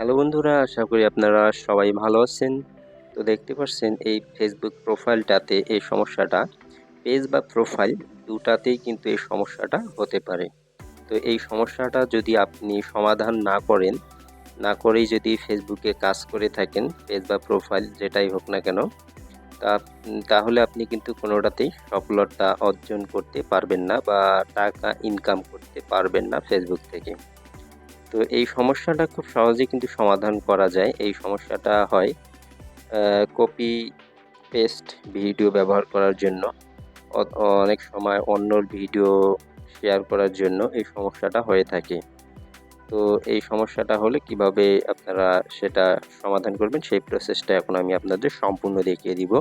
Hello বন্ধুরা, আশা করি আপনারা সবাই ভালো আছেন। তো দেখতে পাচ্ছেন এই ফেসবুক প্রোফাইলটাতে এই সমস্যাটা, পেজ বা প্রোফাইল দুটাতেই কিন্তু এই সমস্যাটা হতে পারে। তো এই সমস্যাটা যদি আপনি সমাধান না করেই যদি ফেসবুকে কাজ করে থাকেন, পেজ বা প্রোফাইল যেটাই হোক না কেন, তাহলে আপনি কিন্তু কোনোটাতেই সফলতা অর্জন করতে পারবেন না বা টাকা ইনকাম করতে পারবেন না ফেসবুক থেকে। তো এই সমস্যাটা খুব সহজেই কিন্তু সমাধান করা যায়। এই সমস্যাটা হয় কপি পেস্ট ভিডিও ব্যবহার করার জন্য, অ অনেক সময় অন্যর ভিডিও শেয়ার করার জন্য এই সমস্যাটা হয়ে থাকে। তো এই সমস্যাটা হলে কিভাবে আপনারা সেটা সমাধান করবেন সেই প্রসেসটা এখন আমি আপনাদের সম্পূর্ণ দেখিয়ে দিব।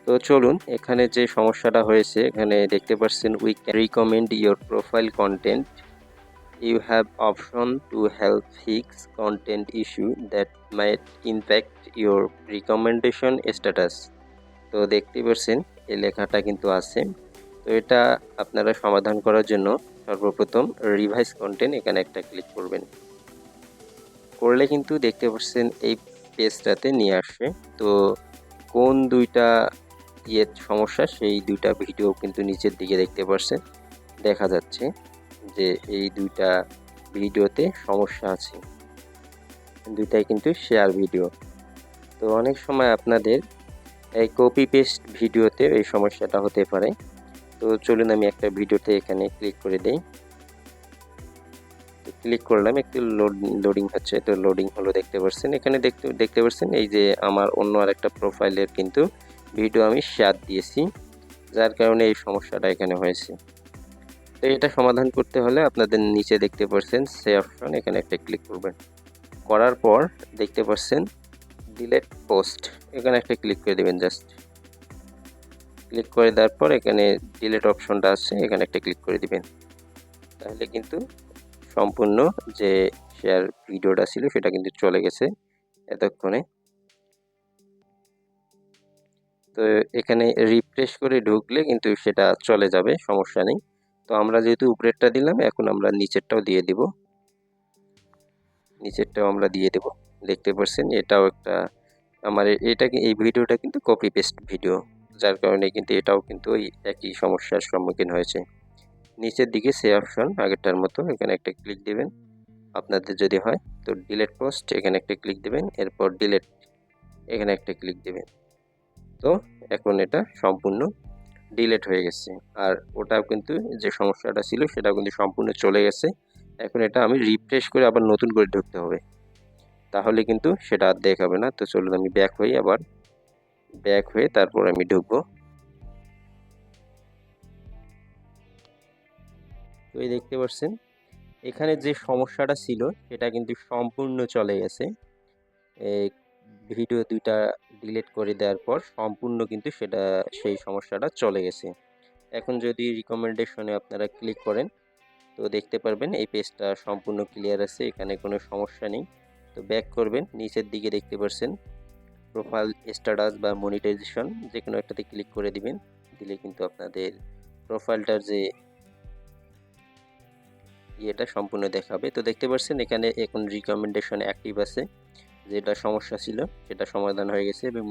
তো চলুন, এখানে যে সমস্যাটা হয়েছে এখানে দেখতে পাচ্ছেন, we can recommend your profile content. You have option to help fix content issue that might impact your recommendation status. তো দেখতেই পাচ্ছেন এই লেখাটা কিন্তু আছে। তো এটা আপনারা সমাধান করার জন্য সর্বপ্রথম রিভাইজ কন্টেন্ট এখানে একটা ক্লিক করবেন। করলে কিন্তু দেখতে পাচ্ছেন এই পেজটাতে নিয়ে আসবে। তো কোন দুইটা সমস্যা সেই দুইটা ভিডিও কিন্তু নিচের দিকে দেখতে পাচ্ছেন, দেখা যাচ্ছে যে এই দুইটা ভিডিওতে সমস্যা আছে, দুইটাই কিন্তু শেয়ার ভিডিও। তো অনেক সময় আপনাদের এই কপি পেস্ট ভিডিওতে এই সমস্যাটা হতে পারে। তো চলুন আমি একটা ভিডিওতে এখানে ক্লিক করে দেই। তো ক্লিক করলাম, একটু লোডিং হচ্ছে। তো লোডিং হলো, দেখতে পাচ্ছেন এখানে দেখতে পাচ্ছেন এই যে আমার অন্য আরেকটা প্রোফাইলের কিন্তু ভিডিও আমি শেয়ার দিয়েছি, যার কারণে এই সমস্যাটা এখানে হয়েছে। তো এটা সমাধান করতে হলে আপনাদের নিচে দেখতে পাচ্ছেন সে অপশন, এখানে একটা ক্লিক করবেন। করার পর দেখতে পাচ্ছেন ডিলেট পোস্ট, এখানে একটা ক্লিক করে দেবেন। জাস্ট ক্লিক করে দেওয়ার পর এখানে ডিলেট অপশনটা আছে, এখানে একটা ক্লিক করে দিবেন। তাহলে কিন্তু সম্পূর্ণ যে শেয়ার ভিডিওটা ছিল সেটা কিন্তু চলে গেছে এতক্ষণে। তো এখানে রিফ্রেশ করে ঢুকলে কিন্তু সেটা চলে যাবে, সমস্যা নেই। তো আমরা যেহেতু উপরেরটা দিলাম, এখন আমরা নিচেরটাও দিয়ে দিব। দেখতে পাচ্ছেন এটাও একটা আমার এই ভিডিওটা কিন্তু কপি পেস্ট ভিডিও, যার কারণে কিন্তু এটাও কিন্তু ওই একই সমস্যার সম্মুখীন হয়েছে। নিচের দিকে সে অপশন আগেরটার মতো, এখানে একটা ক্লিক দিবেন আপনাদের যদি হয়। তো ডিলেট পোস্ট, এখানে একটা ক্লিক দিবেন, এরপর ডিলেট, এখানে একটা ক্লিক দিবেন। তো এখন এটা সম্পূর্ণ ডিলেট হয়ে গেছে, আর ওটাও কিন্তু যে সমস্যাটা ছিল সেটাও কিন্তু সম্পূর্ণ চলে গেছে। এখন এটা আমি রিফ্রেশ করে আবার নতুন করে ঢুকতে হবে, তাহলে কিন্তু সেটা আর দেখাবে না। তো চলুন আমি ব্যাক হয়ে তারপর আমি ঢুকবো। তো এই দেখতে পাচ্ছেন এখানে যে সমস্যাটা ছিল সেটা কিন্তু সম্পূর্ণ চলে গেছে। এই ভিডিও দুইটা ডিলিট করে দেওয়ার পর সম্পূর্ণ কিন্তু সেই সমস্যাটা চলে গেছে। এখন যদি রিকমেন্ডেশনে আপনারা ক্লিক করেন তো দেখতে পারবেন এই পেজটা সম্পূর্ণ ক্লিয়ার আছে, এখানে কোনো সমস্যা নেই। তো ব্যাক করবেন, নিচের দিকে দেখতে পাচ্ছেন প্রোফাইল স্ট্যাটাস বা মনিটাইজেশন, যে কোনো একটাতে ক্লিক করে দিবেন। দিলে কিন্তু আপনাদের প্রোফাইলটার যে ইয়েটা সম্পূর্ণ দেখাবে। তো দেখতে পাচ্ছেন এখানে এখন রিকমেন্ডেশন অ্যাক্টিভ আছে, যেটা সমস্যা ছিল সেটা সমাধান হয়ে গেছে। এবং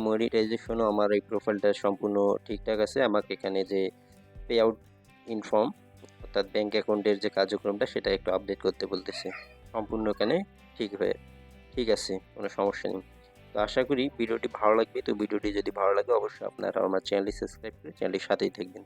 মনিটাইজেশনও আমার এই প্রোফাইলটা সম্পূর্ণ ঠিকঠাক আছে। আমাকে এখানে যে পে আউট ইনফর্ম, অর্থাৎ ব্যাঙ্ক অ্যাকাউন্টের যে কার্যক্রমটা সেটা একটু আপডেট করতে বলতেছে। সম্পূর্ণ এখানে ঠিক আছে, কোনো সমস্যা নেই। তো আশা করি ভিডিওটি ভালো লাগবে। তো ভিডিওটি যদি ভালো লাগে অবশ্যই আপনারা আমার চ্যানেলটি সাবস্ক্রাইব করে চ্যানেলটির সাথেই থাকবেন।